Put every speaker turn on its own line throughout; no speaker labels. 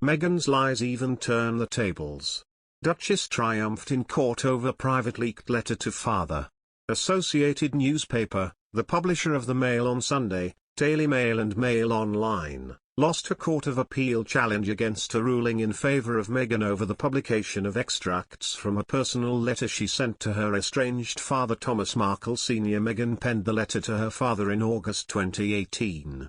Meghan's lies even turn the tables. Duchess triumphed in court over private leaked letter to father. Associated newspaper, the publisher of the Mail on Sunday, Daily Mail and Mail Online, lost a Court of Appeal challenge against a ruling in favour of Meghan over the publication of extracts from a personal letter she sent to her estranged father Thomas Markle Sr. Meghan penned the letter to her father in August 2018.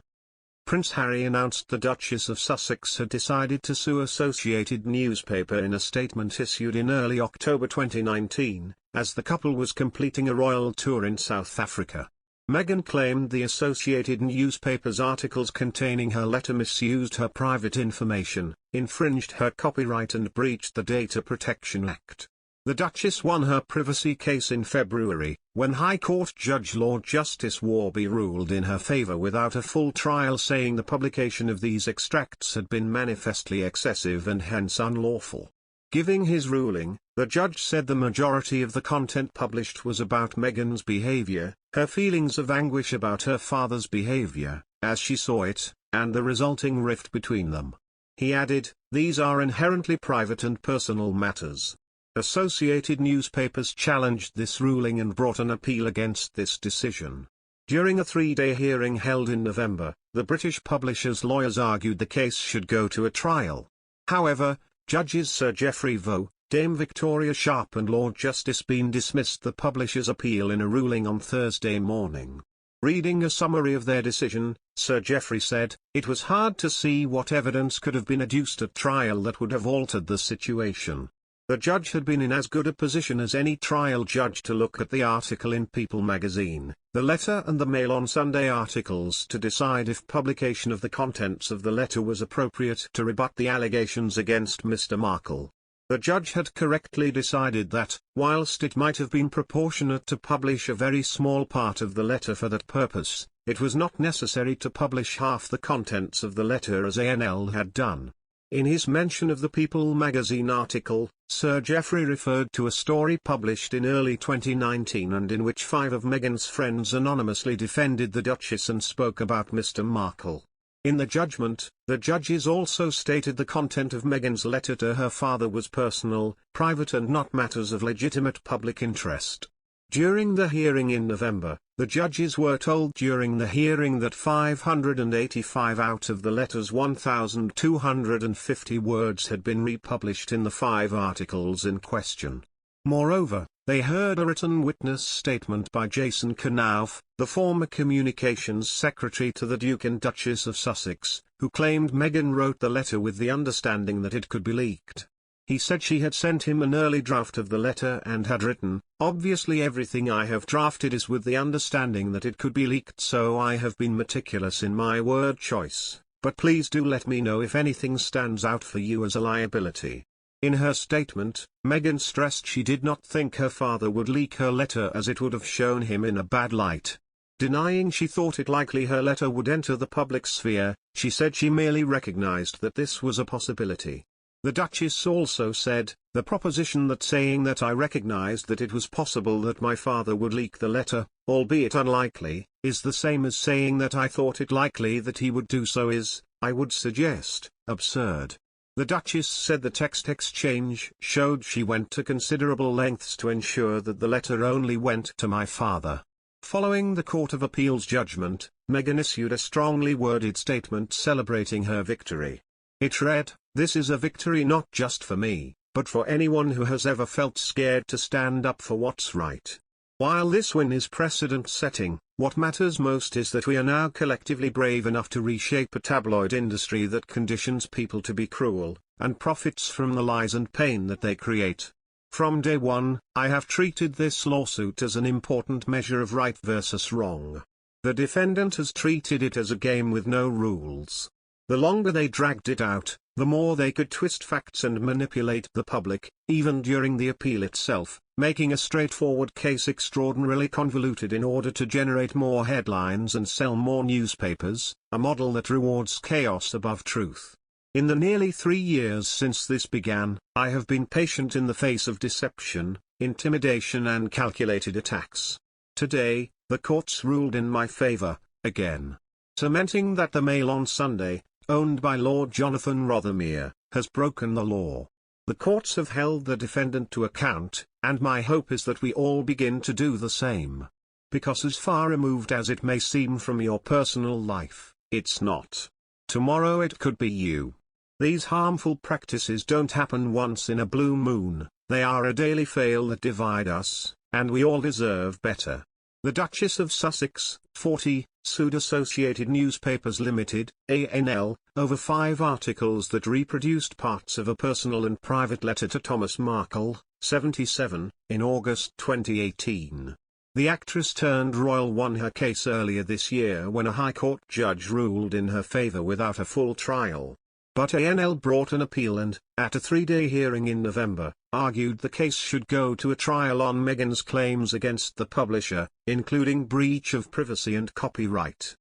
Prince Harry announced the Duchess of Sussex had decided to sue Associated newspaper in a statement issued in early October 2019, as the couple was completing a royal tour in South Africa. Meghan claimed the Associated newspaper's articles containing her letter misused her private information, infringed her copyright and breached the Data Protection Act. The Duchess won her privacy case in February, when High Court Judge Lord Justice Warby ruled in her favour without a full trial, saying the publication of these extracts had been manifestly excessive and hence unlawful. Giving his ruling, the judge said the majority of the content published was about Meghan's behaviour, her feelings of anguish about her father's behaviour, as she saw it, and the resulting rift between them. He added, "These are inherently private and personal matters." Associated newspapers challenged this ruling and brought an appeal against this decision. During a three-day hearing held in November, the British publisher's lawyers argued the case should go to a trial. However, Judges Sir Geoffrey Vaux, Dame Victoria Sharp and Lord Justice Bean dismissed the publisher's appeal in a ruling on Thursday morning. Reading a summary of their decision, Sir Geoffrey said, "It was hard to see what evidence could have been adduced at trial that would have altered the situation. The judge had been in as good a position as any trial judge to look at the article in People magazine, the letter and the Mail on Sunday articles to decide if publication of the contents of the letter was appropriate to rebut the allegations against Mr. Markle. The judge had correctly decided that, whilst it might have been proportionate to publish a very small part of the letter for that purpose, it was not necessary to publish half the contents of the letter as ANL had done." In his mention of the People magazine article, Sir Geoffrey referred to a story published in early 2019 and in which 5 of Meghan's friends anonymously defended the Duchess and spoke about Mr. Markle. In the judgment, the judges also stated the content of Meghan's letter to her father was personal, private and not matters of legitimate public interest. During the hearing in November, the judges were told during the hearing that 585 out of the letter's 1,250 words had been republished in the 5 articles in question. Moreover, they heard a written witness statement by Jason Knauf, the former communications secretary to the Duke and Duchess of Sussex, who claimed Meghan wrote the letter with the understanding that it could be leaked. He said she had sent him an early draft of the letter and had written, "Obviously everything I have drafted is with the understanding that it could be leaked, so I have been meticulous in my word choice, but please do let me know if anything stands out for you as a liability." In her statement, Meghan stressed she did not think her father would leak her letter as it would have shown him in a bad light. Denying she thought it likely her letter would enter the public sphere, she said she merely recognized that this was a possibility. The Duchess also said, "The proposition that saying that I recognized that it was possible that my father would leak the letter, albeit unlikely, is the same as saying that I thought it likely that he would do so is, I would suggest, absurd." The Duchess said the text exchange showed she went to considerable lengths to ensure that the letter only went to my father. Following the Court of Appeal's judgment, Meghan issued a strongly worded statement celebrating her victory. It read, "This is a victory not just for me, but for anyone who has ever felt scared to stand up for what's right. While this win is precedent-setting, what matters most is that we are now collectively brave enough to reshape a tabloid industry that conditions people to be cruel, and profits from the lies and pain that they create. From day one, I have treated this lawsuit as an important measure of right versus wrong. The defendant has treated it as a game with no rules. The longer they dragged it out, the more they could twist facts and manipulate the public, even during the appeal itself, making a straightforward case extraordinarily convoluted in order to generate more headlines and sell more newspapers, a model that rewards chaos above truth. In the nearly 3 years since this began, I have been patient in the face of deception, intimidation and calculated attacks. Today, the courts ruled in my favour, again. Cementing that the Mail on Sunday, owned by Lord Jonathan Rothermere, has broken the law. The courts have held the defendant to account, and my hope is that we all begin to do the same. Because as far removed as it may seem from your personal life, it's not. Tomorrow it could be you. These harmful practices don't happen once in a blue moon, they are a daily fail that divide us, and we all deserve better. The Duchess of Sussex, 40, sued Associated Newspapers Limited, ANL, over 5 articles that reproduced parts of a personal and private letter to Thomas Markle, 77, in August 2018. The actress-turned-royal won her case earlier this year when a High Court judge ruled in her favour without a full trial. But ANL brought an appeal and, at a 3-day hearing in November, argued the case should go to a trial on Meghan's claims against the publisher, including breach of privacy and copyright.